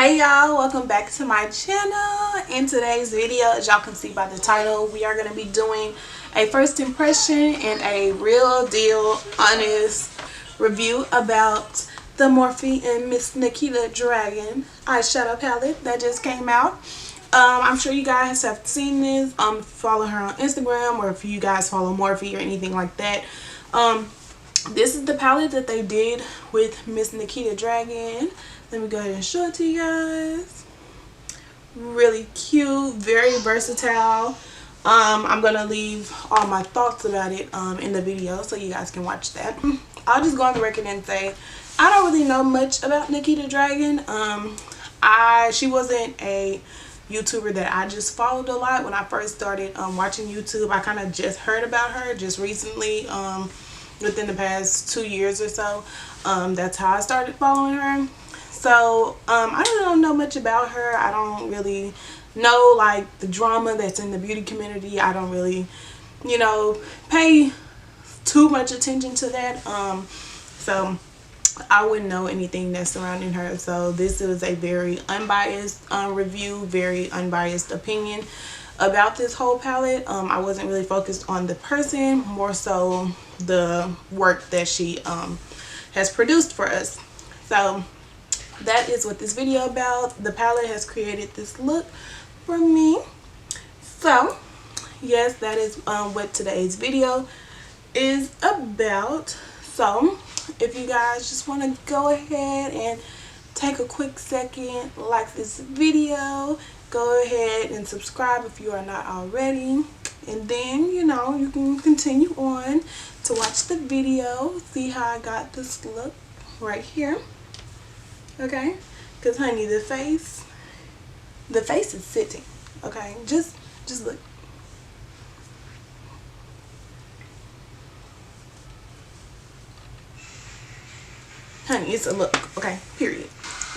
Hey y'all, welcome back to my channel. In today's video, as y'all can see by the title, we are going to be doing a first impression and a real deal honest review about the Morphe and Miss Nikita Dragun eyeshadow palette that just came out. I'm sure you guys have seen this. Follow her on Instagram, or if you guys follow Morphe or anything like that. This is the palette that they did with Miss Nikita Dragun. Let me go ahead and show it to you guys. Really cute, very versatile. I'm gonna leave all my thoughts about it in the video so you guys can watch that. I'll just go on the record and say I don't really know much about Nikita Dragun. She wasn't a YouTuber that I just followed a lot. When I first started watching YouTube, I kind of just heard about her just recently, within the past 2 years or so. That's how I started following her. So I don't know much about her. I don't really know like the drama that's in the beauty community. I don't really, pay too much attention to that. So I wouldn't know anything that's surrounding her. So this is a very unbiased review, very unbiased opinion about this whole palette. I wasn't really focused on the person, more so the work that she has produced for us. So that is what this video about. The palette has created this look for me. So yes, that is what today's video is about. So if you guys just want to go ahead and take a quick second, like this video, go ahead and subscribe if you are not already, and then you can continue on to watch the video, see how I got this look right here. Okay, because honey, the face is sitting. Okay, just look. Honey, it's a look. Okay, period.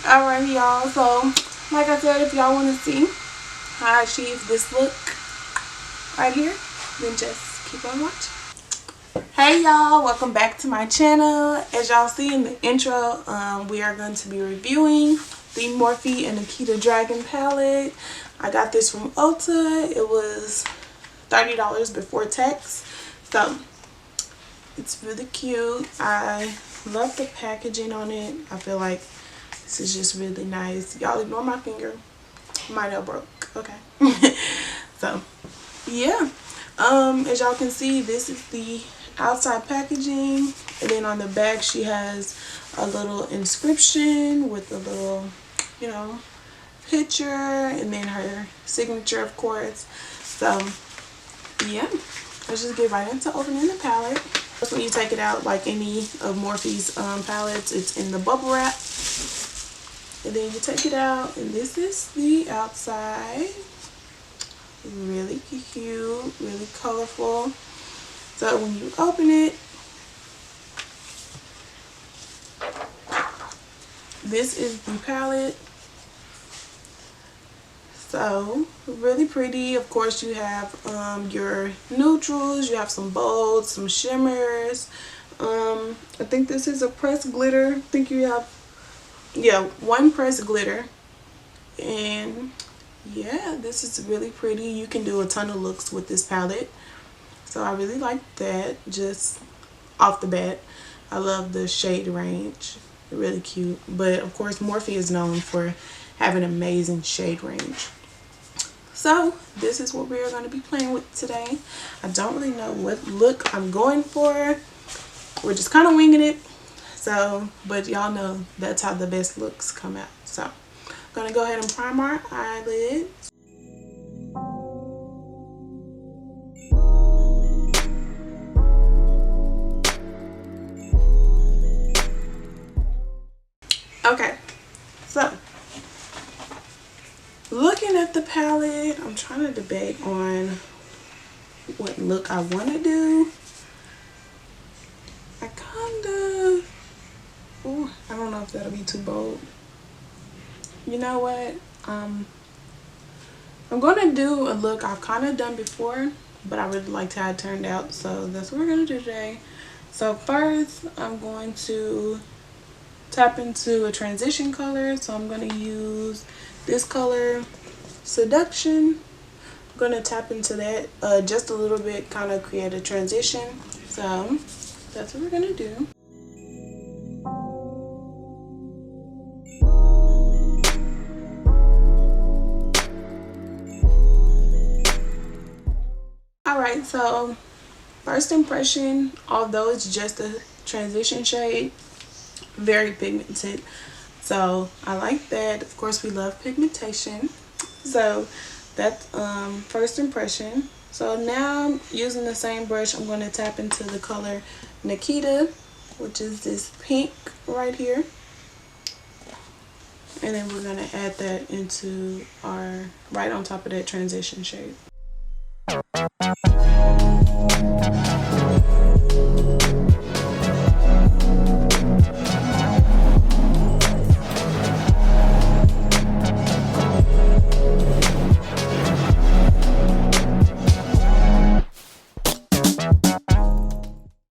Alright y'all, so like I said, if y'all want to see how I achieve this look right here, then just keep on watching. Hey y'all, welcome back to my channel. As y'all see in the intro, we are going to be reviewing the Morphe and Nikita Dragun palette. I got this from Ulta. It was $30 before tax. So it's really cute. I love the packaging on it. I feel like this is just really nice. Y'all ignore my finger. My nail broke. Okay. So yeah. As y'all can see, this is the outside packaging, and then on the back she has a little inscription with a little picture, and then her signature, of course. So yeah, let's just get right into opening the palette. That's when you take it out, like any of Morphe's palettes, it's in the bubble wrap, and then you take it out, and this is the outside. Really cute, really colorful. So when you open it, this is the palette. So really pretty. Of course, you have your neutrals, you have some bolds, some shimmers. I think this is a pressed glitter. I think you have, yeah, one pressed glitter. And yeah, this is really pretty. You can do a ton of looks with this palette. So I really like that just off the bat. I love the shade range. Really cute. But of course, Morphe is known for having amazing shade range. So this is what we are going to be playing with today. I don't really know what look I'm going for. We're just kind of winging it. So, but y'all know that's how the best looks come out. So I'm going to go ahead and prime our eyelids. Okay, so looking at the palette, I'm trying to debate on what look I want to do. I don't know if that'll be too bold. You know what? I'm going to do a look I've kind of done before, but I really liked how it turned out, so that's what we're going to do today. So first, I'm going to tap into a transition color. So I'm going to use this color, Seduction. I'm going to tap into that just a little bit, kind of create a transition. So that's what we're going to do. Alright, so first impression, although it's just a transition shade, very pigmented. So I like that. Of course, we love pigmentation. So that's first impression. So now using the same brush, I'm going to tap into the color Nikita, which is this pink right here. And then we're going to add that into our, right on top of that transition shade.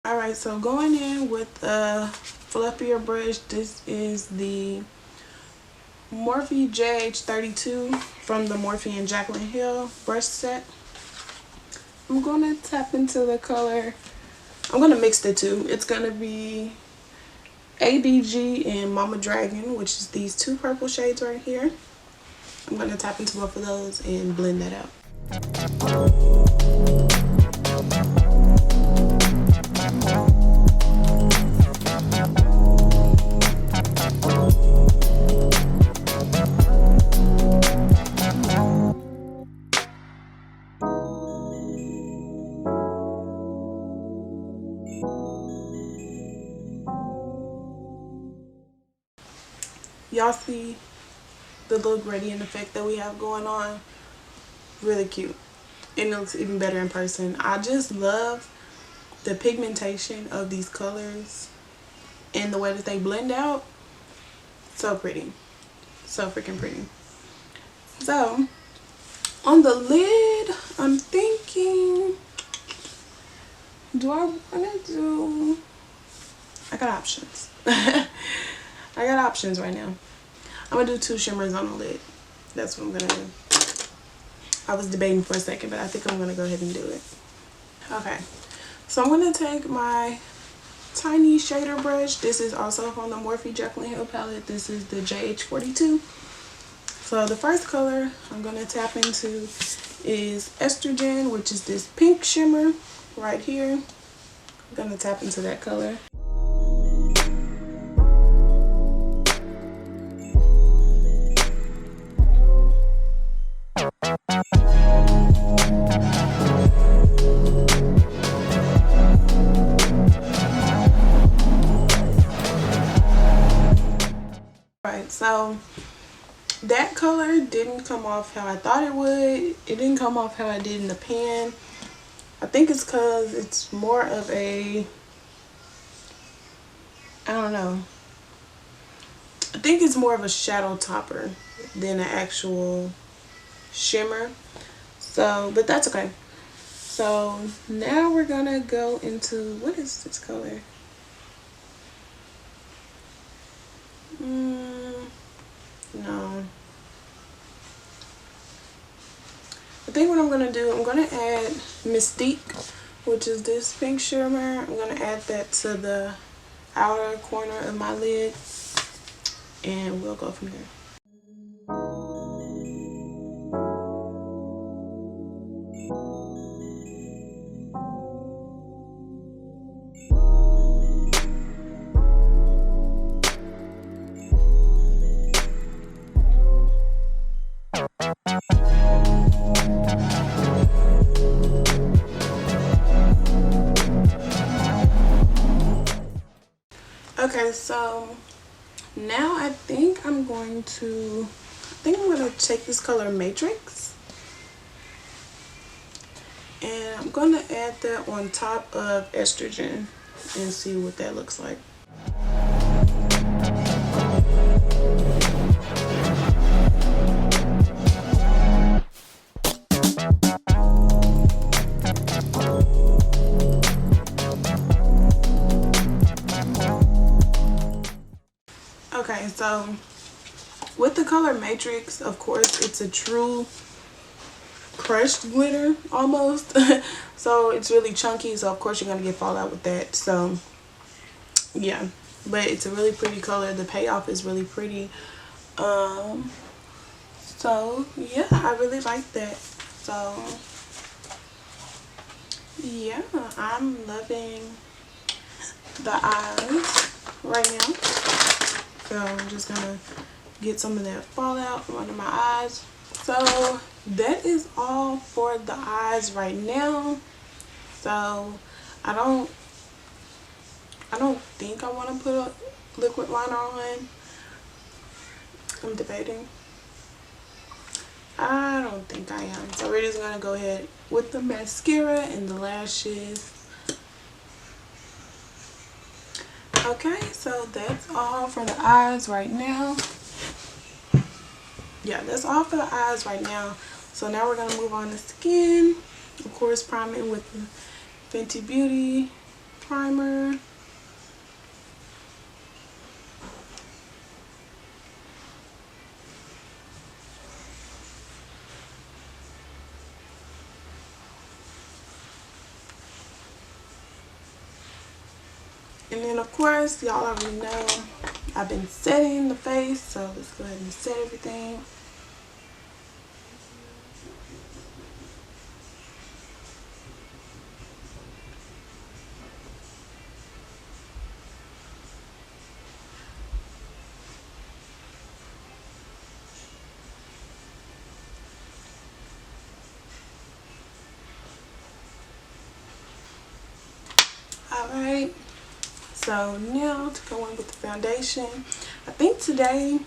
Alright, so going in with a fluffier brush, this is the Morphe JH32 from the Morphe and Jaclyn Hill brush set. I'm going to tap into the color, I'm going to mix the two. It's going to be ADG and Mama Dragon, which is these two purple shades right here. I'm going to tap into both of those and blend that out. Y'all see the little gradient effect that we have going on? Really cute. And it looks even better in person. I just love the pigmentation of these colors and the way that they blend out. So pretty. So freaking pretty. So on the lid, I'm thinking, do I want to do, I got options. I got options right now. I'm gonna do two shimmers on the lid. That's what I'm gonna do. I was debating for a second, but I think I'm gonna go ahead and do it. Okay, so I'm gonna take my tiny shader brush. This is also from the Morphe Jaclyn Hill palette. This is the JH42. So the first color I'm gonna tap into is Estrogen, which is this pink shimmer right here. I'm gonna tap into that color. So that color didn't come off how I thought it would. It didn't come off how I did in the pan. I think it's because it's more of a, I don't know. I think it's more of a shadow topper than an actual shimmer. So, but that's okay. So now we're gonna go into, what is this color? No. I think what I'm going to do, I'm going to add Mystique, which is this pink shimmer. I'm going to add that to the outer corner of my lid, and we'll go from there. Okay, so now I think I'm going to take this color Matrix, and I'm going to add that on top of Estrogen and see what that looks like. So with the color Matrix, of course, it's a true crushed glitter almost. So it's really chunky, so of course you're gonna get fallout with that. So yeah, but it's a really pretty color. The payoff is really pretty. So yeah, I really like that. So yeah, I'm loving the eyes right now. So I'm just gonna get some of that fallout from under my eyes. So that is all for the eyes right now. So I don't think I want to put a liquid liner on. I'm debating. I don't think I am. So we're just gonna go ahead with the mascara and the lashes. Okay, so that's all for the eyes right now. Yeah, that's all for the eyes right now. So now we're gonna move on to skin. Of course, priming with the Fenty Beauty primer. And then of course, y'all already know I've been setting the face, so let's go ahead and set everything. Alright, so now to go in with the foundation. I think today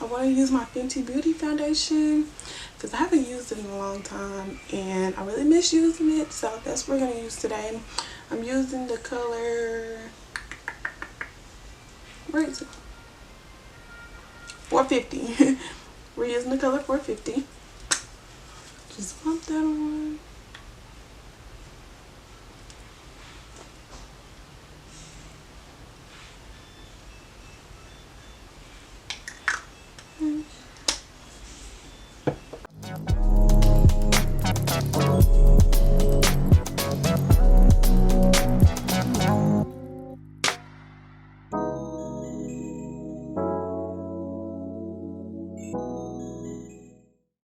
I want to use my Fenty Beauty foundation because I haven't used it in a long time and I really miss using it, so that's what we're going to use today. I'm using the color, where is it? 450. We're using the color 450. Just pump that on.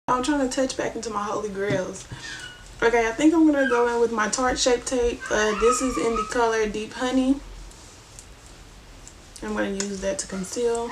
I'm trying to touch back into my holy grails. Okay, I think I'm going to go in with my Tarte Shape Tape. This is in the color Deep Honey. I'm going to use that to conceal.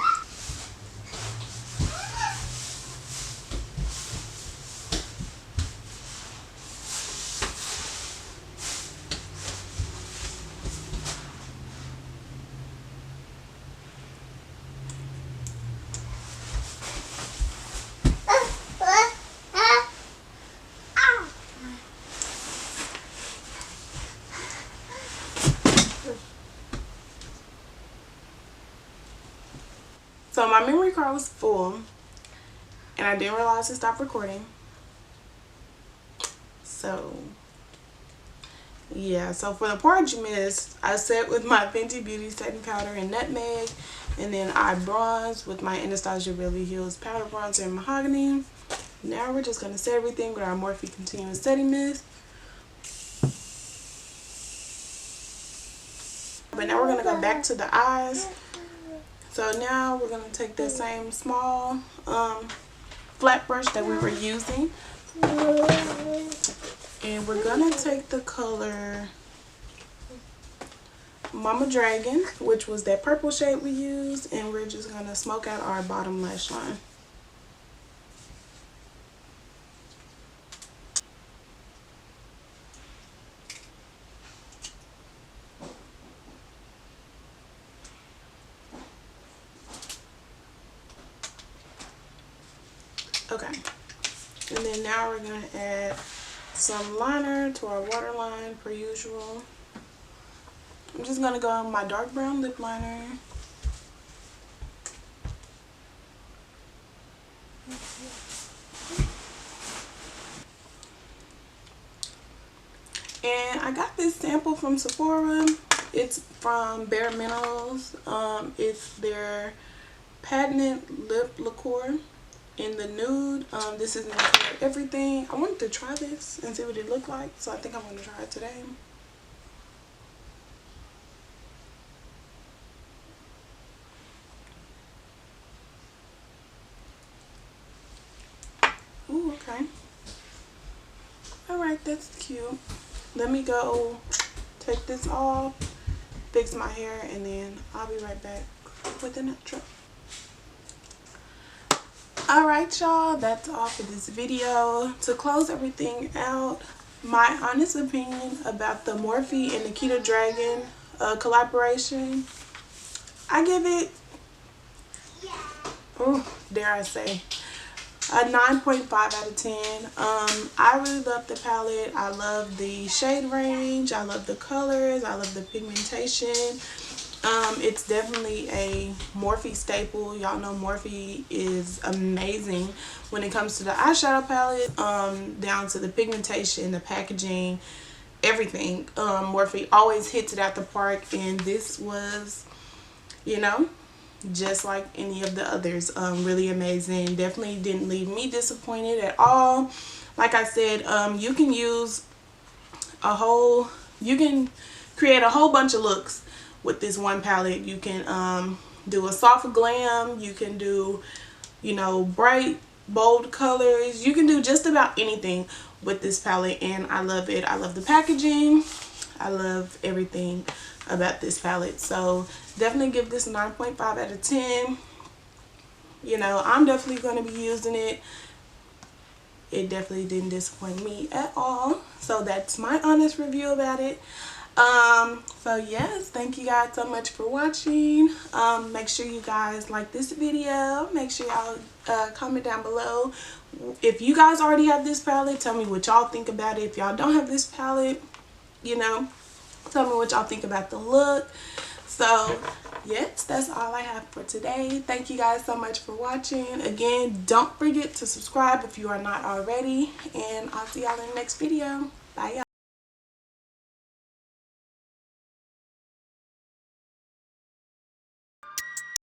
So my memory card was full and I didn't realize to stop recording. So yeah, so for the part you missed, I set with my Fenty Beauty setting powder and nutmeg, and then I bronzed with my Anastasia Beverly Hills powder bronzer and mahogany. Now we're just going to set everything with our Morphe Continuous Setting Mist. But now we're going to go back to the eyes. So now we're going to take that same small flat brush that we were using. And we're going to take the color Mama Dragon, which was that purple shade we used. And we're just going to smoke out our bottom lash line. Okay, and then now we're going to add some liner to our waterline per usual. I'm just going to go on my dark brown lip liner. And I got this sample from Sephora. It's from Bare Minerals. It's their patent lip lacquer in the nude. This is in the color Everything. I wanted to try this and see what it looked like, so I think I'm going to try it today. Ooh, okay. Alright, that's cute. Let me go take this off, fix my hair, and then I'll be right back with the outro. Alright y'all, that's all for this video. To close everything out, my honest opinion about the Morphe and Nikita Dragun collaboration, I give it, dare I say, a 9.5 out of 10. I really love the palette. I love the shade range. I love the colors. I love the pigmentation. It's definitely a Morphe staple. Y'all know Morphe is amazing when it comes to the eyeshadow palette, down to the pigmentation, the packaging, everything. Morphe always hits it out the park, and this was, you know, just like any of the others. Really amazing. Definitely didn't leave me disappointed at all. Like I said, you can create a whole bunch of looks with this one palette. You can do a soft glam, you can do, you know, bright bold colors. You can do just about anything with this palette, and I love it. I love the packaging. I love everything about this palette. So definitely give this a 9.5 out of 10. You know, I'm definitely going to be using it. It definitely didn't disappoint me at all. So that's my honest review about it. So yes, thank you guys so much for watching. Make sure you guys like this video. Make sure y'all comment down below if you guys already have this palette. Tell me what y'all think about it. If y'all don't have this palette, you know, tell me what y'all think about the look. So yes, that's all I have for today. Thank you guys so much for watching. Again, don't forget to subscribe if you are not already, and I'll see y'all in the next video. Bye y'all.